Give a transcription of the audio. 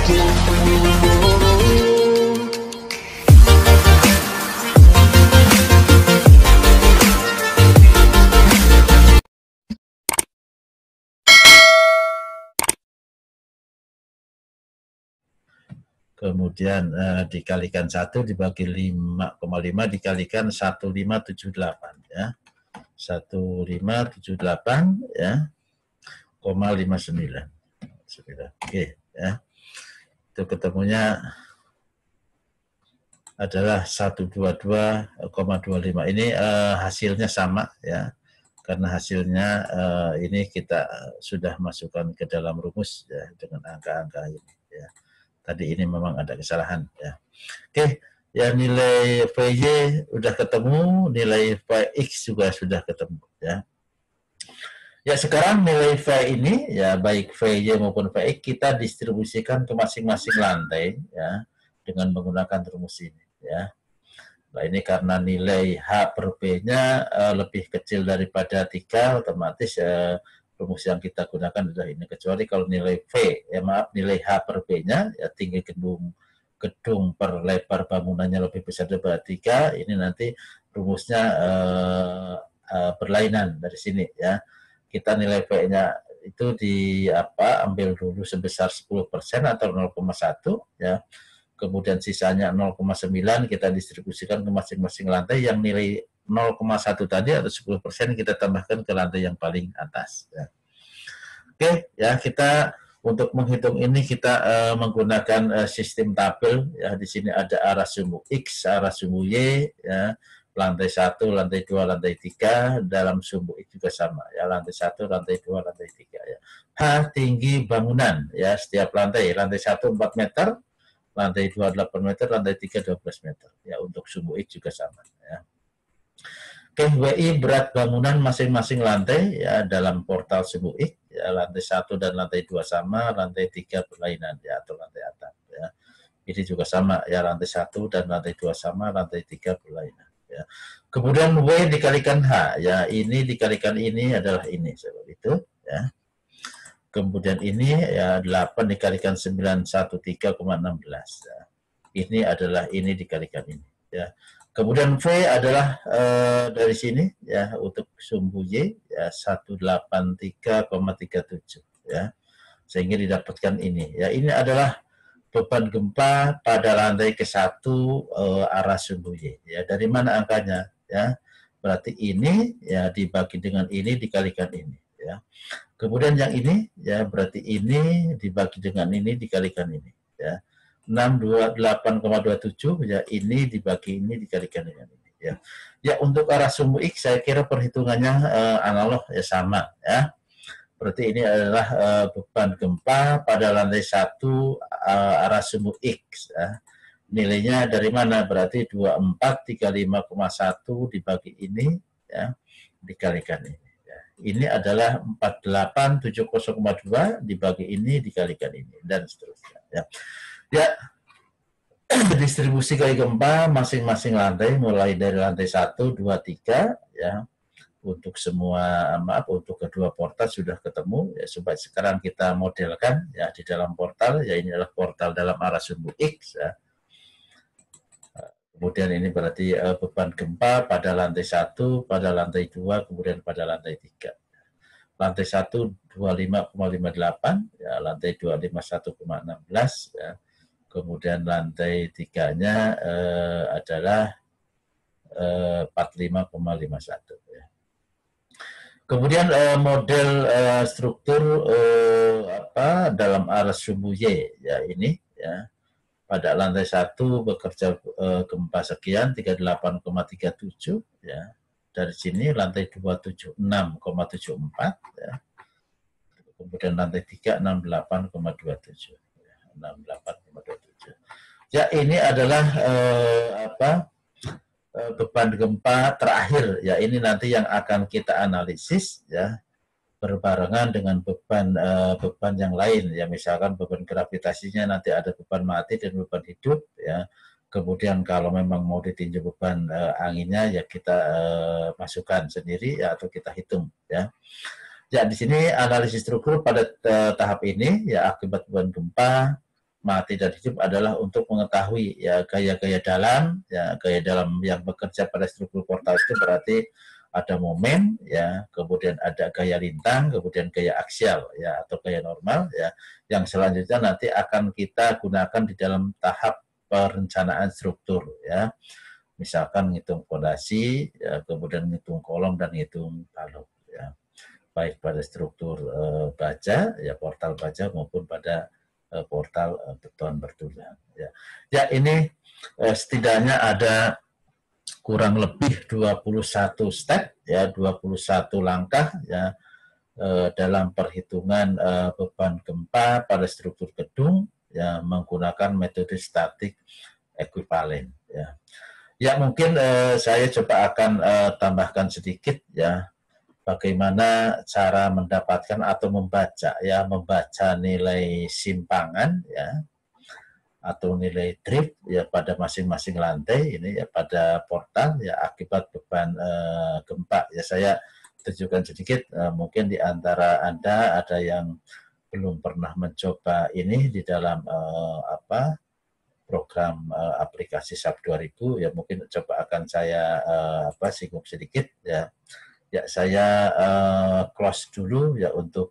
Kemudian dikalikan 1 dibagi 5,5 dikalikan 1578 ya. 1578 ya, 0,59. Oke ya. Itu ketemunya adalah 122,25. Ini hasilnya sama ya. Karena hasilnya ini kita sudah masukkan ke dalam rumus ya dengan angka-angka ini ya. Tadi ini memang ada kesalahan ya. Oke, ya nilai VY sudah ketemu, nilai VX juga sudah ketemu ya. Ya sekarang nilai V ini ya baik VY maupun VX kita distribusikan ke masing-masing lantai ya dengan menggunakan rumus ini ya. Nah ini karena nilai H per B-nya lebih kecil daripada 3, otomatis rumus yang kita gunakan adalah ini. Kecuali kalau nilai V, nilai H per B-nya ya tinggi gedung per lebar bangunannya lebih besar daripada 3, ini nanti rumusnya berlainan dari sini ya. Kita nilai V-nya itu ambil dulu sebesar 10% atau 0,1 ya. Kemudian sisanya 0,9 kita distribusikan ke masing-masing lantai yang nilai 0,1 tadi atau 10% kita tambahkan ke lantai yang paling atas ya. Oke ya, kita untuk menghitung ini kita menggunakan sistem tabel ya. Di sini ada arah sumbu X, arah sumbu Y ya. Lantai 1, lantai 2, lantai 3, dalam sumbu X juga sama ya, lantai 1, lantai 2, lantai 3 ya. H tinggi bangunan ya, setiap lantai 1 4 meter, lantai 2 8 meter, lantai 3 12 meter. Ya, untuk sumbu X juga sama ya. Oke, WI berat bangunan masing-masing lantai ya dalam portal sumbu X ya, lantai 1 dan lantai 2 sama, lantai 3 berlainan ya atau lantai atap ya. Ini juga sama ya, lantai 1 dan lantai 2 sama, lantai 3 berlainan ya. Kemudian W dikalikan H ya, ini dikalikan ini adalah ini seperti itu ya. Kemudian ini ya 8 dikalikan 913,16 ya. Ini adalah ini dikalikan ini ya. Kemudian V adalah dari sini ya untuk sumbu Y ya 183,37 ya. Sehingga didapatkan ini ya. Ini adalah beban gempa pada lantai ke-1 arah sumbu Y ya. Dari mana angkanya ya? Berarti ini ya dibagi dengan ini dikalikan ini ya. Kemudian yang ini ya berarti ini dibagi dengan ini dikalikan ini ya. 628,27 ya, ini dibagi ini dikalikan dengan ini ya. Ya untuk arah sumbu X saya kira perhitungannya analog ya, sama ya. Berarti ini adalah beban gempa pada lantai 1 arah sumbu X ya. Nilainya dari mana? Berarti 2435,1 dibagi ini ya dikalikan ini. Ya. Ini adalah 4870,2 dibagi ini dikalikan ini dan seterusnya ya. Ya, distribusi kali gempa masing-masing lantai mulai dari lantai 1, 2, 3 ya. Untuk semua untuk kedua portal sudah ketemu ya, supaya sekarang kita modelkan ya di dalam portal ya, ini adalah portal dalam arah sumbu X ya. Kemudian ini berarti beban gempa pada lantai 1, pada lantai 2, kemudian pada lantai 3. Lantai 1 25,58 ya, lantai 2 51,16 ya. Kemudian lantai 3-nya adalah 45,51 ya. Kemudian model struktur dalam arah sumbu Y ya, ini ya. Pada lantai 1 bekerja gempa sekian 38,37 ya. Dari sini lantai 2 76,74 ya. Kemudian lantai 3 68,27 ya, 68,27. Ya, ini adalah beban gempa terakhir ya. Ini nanti yang akan kita analisis ya, berbarengan dengan beban yang lain ya. Misalkan beban gravitasinya nanti ada beban mati dan beban hidup ya. Kemudian kalau memang mau ditinjau beban anginnya ya kita masukkan sendiri ya, atau kita hitung ya. Ya, di sini analisis struktur pada tahap ini ya, akibat beban gempa mati dan hidup adalah untuk mengetahui ya gaya-gaya dalam, ya gaya dalam yang bekerja pada struktur portal itu berarti ada momen, ya, kemudian ada gaya lintang, kemudian gaya aksial, ya, atau gaya normal, ya, yang selanjutnya nanti akan kita gunakan di dalam tahap perencanaan struktur, ya, misalkan ngitung fondasi, ya, kemudian ngitung kolom dan ngitung balok, ya, baik pada struktur baja, ya, portal baja maupun pada portal beton bertulang, ya. Ya, ini setidaknya ada kurang lebih 21 step, ya, 21 langkah, ya, dalam perhitungan beban gempa pada struktur gedung, ya, menggunakan metode statik ekuivalen, ya. Ya, mungkin saya coba akan tambahkan sedikit, ya, bagaimana cara mendapatkan atau membaca, ya, membaca nilai simpangan, ya, atau nilai drift, ya, pada masing-masing lantai ini, ya, pada portal, ya, akibat beban gempa. Ya, saya tunjukkan sedikit, mungkin di antara Anda ada yang belum pernah mencoba ini di dalam program aplikasi SAP 2000, ya, mungkin coba akan saya singgung sedikit, ya. Ya, saya close dulu, ya, untuk